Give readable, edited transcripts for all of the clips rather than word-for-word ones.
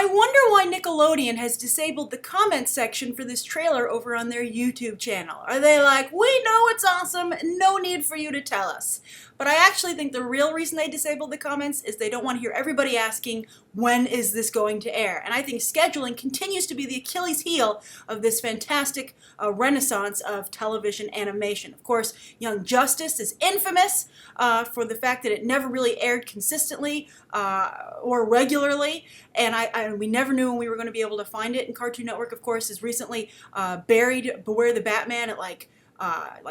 I wonder why Nickelodeon has disabled the comment section for this trailer over on their YouTube channel. Are they like, we know it's awesome, no need for you to tell us? But I actually think the real reason they disabled the comments is they don't want to hear everybody asking, when is this going to air? And I think scheduling continues to be the Achilles heel of this fantastic renaissance of television animation. Of course, Young Justice is infamous for the fact that it never really aired consistently or regularly, and we never knew when we were going to be able to find it. And Cartoon Network, of course, has recently buried Beware the Batman at like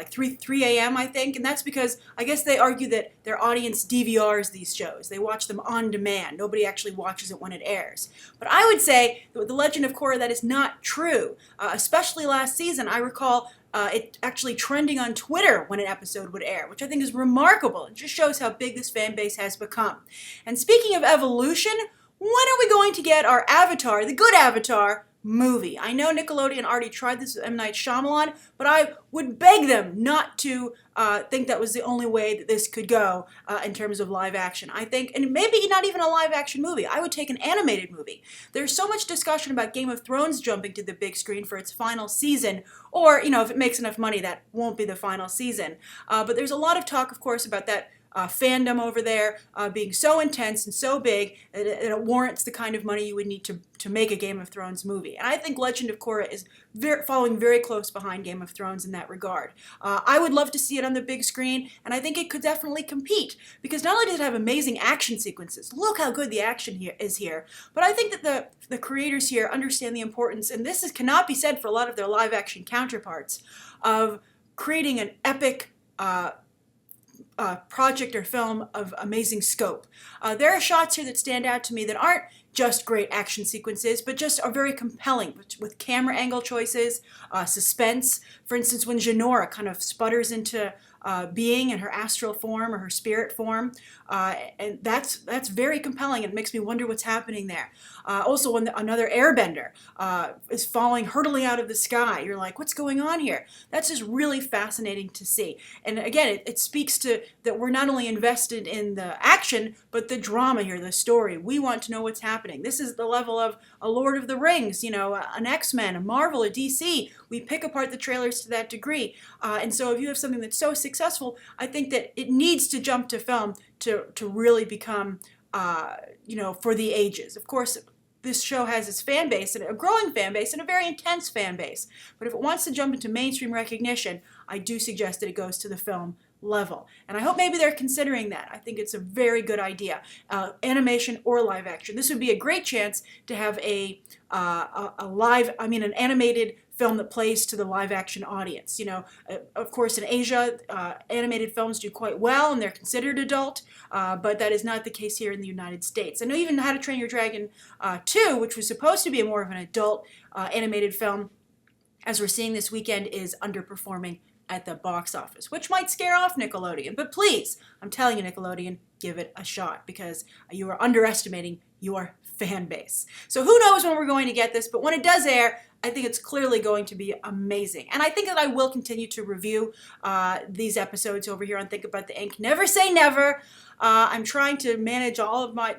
3 a.m. I think, and that's because I guess they argue that their audience DVRs these shows. They watch them on demand. Nobody actually watches it when it airs. But I would say that with The Legend of Korra, that is not true. Especially last season, I recall it actually trending on Twitter when an episode would air, which I think is remarkable. It just shows how big this fan base has become. And speaking of evolution, when are we going to get our Avatar, the good Avatar, movie? I know Nickelodeon already tried this with M. Night Shyamalan, but I would beg them not to think that was the only way that this could go in terms of live action. I think, and maybe not even a live action movie, I would take an animated movie. There's so much discussion about Game of Thrones jumping to the big screen for its final season, or, you know, if it makes enough money, that won't be the final season. But there's a lot of talk, of course, about that fandom over there being so intense and so big that it warrants the kind of money you would need to make a Game of Thrones movie. And I think Legend of Korra is following very close behind Game of Thrones in that regard. I would love to see it on the big screen, and I think it could definitely compete, because not only does it have amazing action sequences, look how good the action here is here, but I think that the creators here understand the importance, and this cannot be said for a lot of their live action counterparts, of creating an epic project or film of amazing scope. There are shots here that stand out to me that aren't just great action sequences, but just are very compelling with camera angle choices, suspense. For instance, when Jinora kind of sputters into being in her astral form or her spirit form, and that's very compelling, and it makes me wonder what's happening there. Also, when another airbender is falling, hurtling out of the sky, you're like, what's going on here? That's just really fascinating to see. And again, it speaks to that we're not only invested in the action, but the drama here, the story. We want to know what's happening. This is the level of a Lord of the Rings, you know, an X-Men, a Marvel, a DC. We pick apart the trailers to that degree. And so if you have something that's so successful, I think that it needs to jump to film to really become, you know, for the ages. Of course, this show has its fan base, and a growing fan base, and a very intense fan base. But if it wants to jump into mainstream recognition, I do suggest that it goes to the film level. And I hope maybe they're considering that. I think it's a very good idea. Animation or live action. This would be a great chance to have an animated film that plays to the live action audience. You know, of course, in Asia, animated films do quite well and they're considered adult, but that is not the case here in the United States. I know even How to Train Your Dragon 2, which was supposed to be more of an adult animated film, as we're seeing this weekend, is underperforming at the box office, which might scare off Nickelodeon. But please, I'm telling you, Nickelodeon, give it a shot, because you are underestimating your fan base. So who knows when we're going to get this, but when it does air, I think it's clearly going to be amazing. And I think that I will continue to review these episodes over here on Think About the Ink. Never say never. I'm trying to manage all of my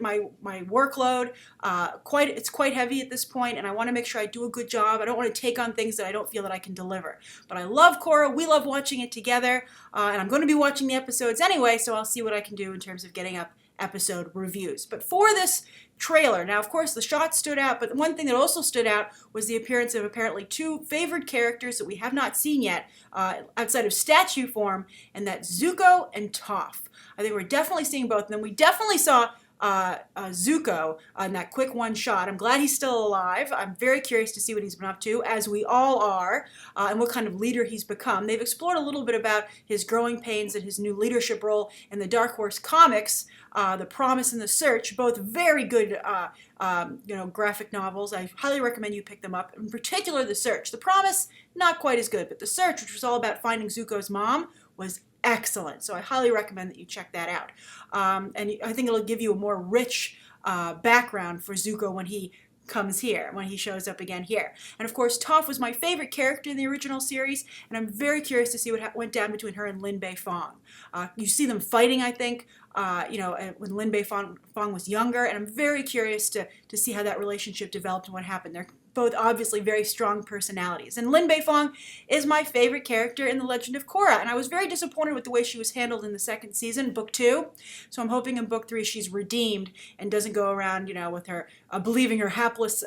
workload. It's quite heavy at this point, and I want to make sure I do a good job. I don't want to take on things that I don't feel that I can deliver. But I love Korra. We love watching it together, and I'm going to be watching the episodes anyway, so I'll see what I can do in terms of getting up episode reviews. But for this trailer, now of course the shots stood out, but one thing that also stood out was the appearance of apparently two favored characters that we have not seen yet outside of statue form, and that's Zuko and Toph. I think we're definitely seeing both of them. We definitely saw Zuko in that quick one shot. I'm glad he's still alive. I'm very curious to see what he's been up to, as we all are, and what kind of leader he's become. They've explored a little bit about his growing pains and his new leadership role in the Dark Horse comics, The Promise and The Search, both very good graphic novels. I highly recommend you pick them up. In particular, The Search. The Promise, not quite as good, but The Search, which was all about finding Zuko's mom, was excellent. So I highly recommend that you check that out. And I think it'll give you a more rich background for Zuko when he comes here, when he shows up again here. And of course, Toph was my favorite character in the original series, and I'm very curious to see what went down between her and Lin Bei Fong. You see them fighting, I think, when Lin Bei Fong was younger, and I'm very curious to see how that relationship developed and what happened. They're both obviously very strong personalities. And Lin Bei Fong is my favorite character in The Legend of Korra, and I was very disappointed with the way she was handled in the second season, book 2. So I'm hoping in book 3 she's redeemed and doesn't go around, with her believing her hapless,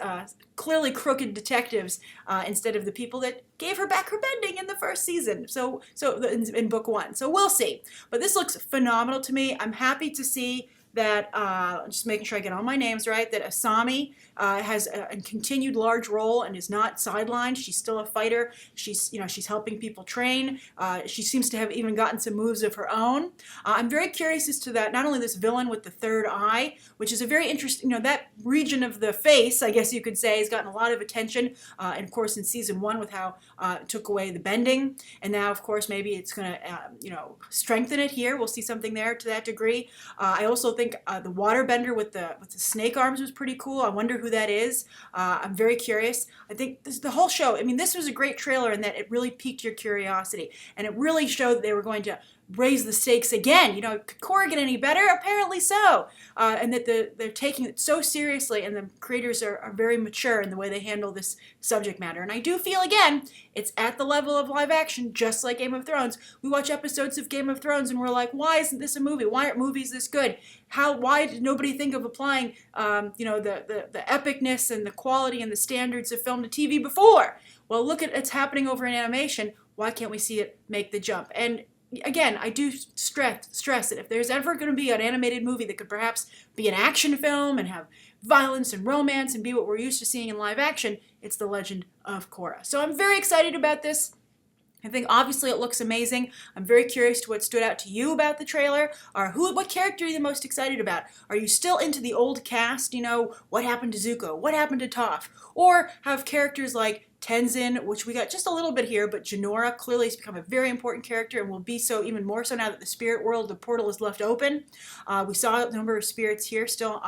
clearly crooked detectives instead of the people that gave her back her bending in the first season. So in book 1. So we'll see. But this looks phenomenal to me. I'm happy to see that, just making sure I get all my names right, that Asami has a continued large role and is not sidelined. She's still a fighter. She's helping people train. She seems to have even gotten some moves of her own. I'm very curious as to that, not only this villain with the third eye, which is a very interesting, that region of the face, I guess you could say, has gotten a lot of attention, and of course in season 1 with how it took away the bending, and now of course maybe it's going to, strengthen it here. We'll see something there to that degree. I also think the waterbender with the snake arms was pretty cool. I wonder who that is. I'm very curious. I think the whole show, this was a great trailer in that it really piqued your curiosity, and it really showed that they were going to raise the stakes again. Could Korra get any better? Apparently so. And that they're taking it so seriously, and the creators are very mature in the way they handle this subject matter. And I do feel, again, it's at the level of live action, just like Game of Thrones. We watch episodes of Game of Thrones and we're like, why isn't this a movie? Why aren't movies this good? Why did nobody think of applying, the epicness and the quality and the standards of film to TV before? Well, look at it's happening over in animation. Why can't we see it make the jump? And again, I do stress that if there's ever going to be an animated movie that could perhaps be an action film and have violence and romance and be what we're used to seeing in live action, it's The Legend of Korra. So I'm very excited about this. I think obviously it looks amazing. I'm very curious to what stood out to you about the trailer, or what character are you the most excited about? Are you still into the old cast? What happened to Zuko? What happened to Toph? Or have characters like Tenzin, which we got just a little bit here, but Jinora clearly has become a very important character and will be so even more so now that the spirit world, the portal is left open. We saw a number of spirits here still,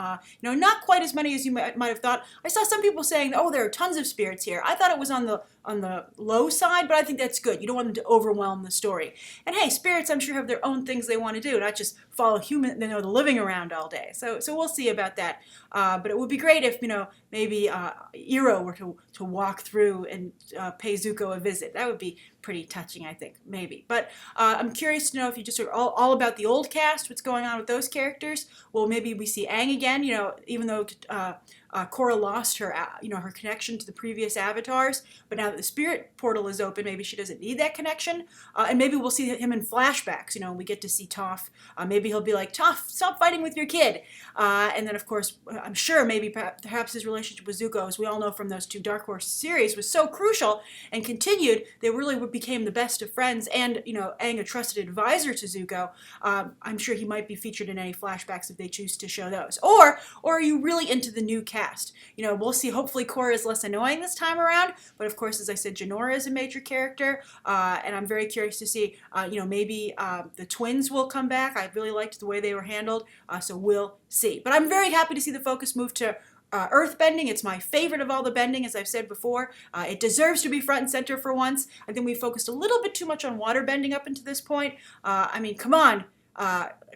not quite as many as you might have thought. I saw some people saying, oh, there are tons of spirits here. I thought it was on the low side, but I think that's good. You don't want them to overwhelm the story. And hey, spirits, I'm sure, have their own things they want to do, not just follow the living around all day. So we'll see about that. But it would be great if, maybe Iroh were to walk through and pay Zuko a visit. That would be pretty touching, I think, maybe. But I'm curious to know if you just are all about the old cast, what's going on with those characters. Well, maybe we see Aang again, even though Korra lost her, her connection to the previous avatars, but now that the spirit portal is open, maybe she doesn't need that connection, and maybe we'll see him in flashbacks. We get to see Toph. Maybe he'll be like, Toph, stop fighting with your kid. And then, of course, I'm sure maybe perhaps his relationship with Zuko, as we all know from those 2 Dark Horse series, was so crucial and continued. They really became the best of friends, and Aang a trusted advisor to Zuko. I'm sure he might be featured in any flashbacks if they choose to show those. Or are you really into the new cast? We'll see. Hopefully Korra is less annoying this time around, but of course, as I said, Jinora is a major character, and I'm very curious to see, maybe the twins will come back. I really liked the way they were handled, so we'll see. But I'm very happy to see the focus move to Earthbending. It's my favorite of all the bending, as I've said before. It deserves to be front and center for once. I think we focused a little bit too much on waterbending up until this point. Come on,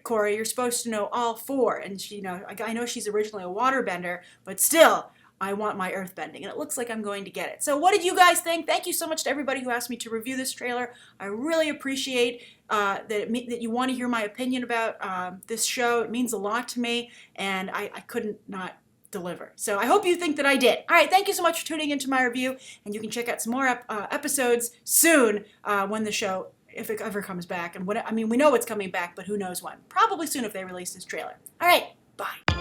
Korra, you're supposed to know all 4. And she, I know she's originally a waterbender, but still, I want my earthbending, and it looks like I'm going to get it. So what did you guys think? Thank you so much to everybody who asked me to review this trailer. I really appreciate that you want to hear my opinion about this show. It means a lot to me, and I couldn't not deliver. So I hope you think that I did. All right, thank you so much for tuning into my review, and you can check out some more episodes soon when the show, if it ever comes back. And we know it's coming back, but who knows when. Probably soon if they release this trailer. All right, bye.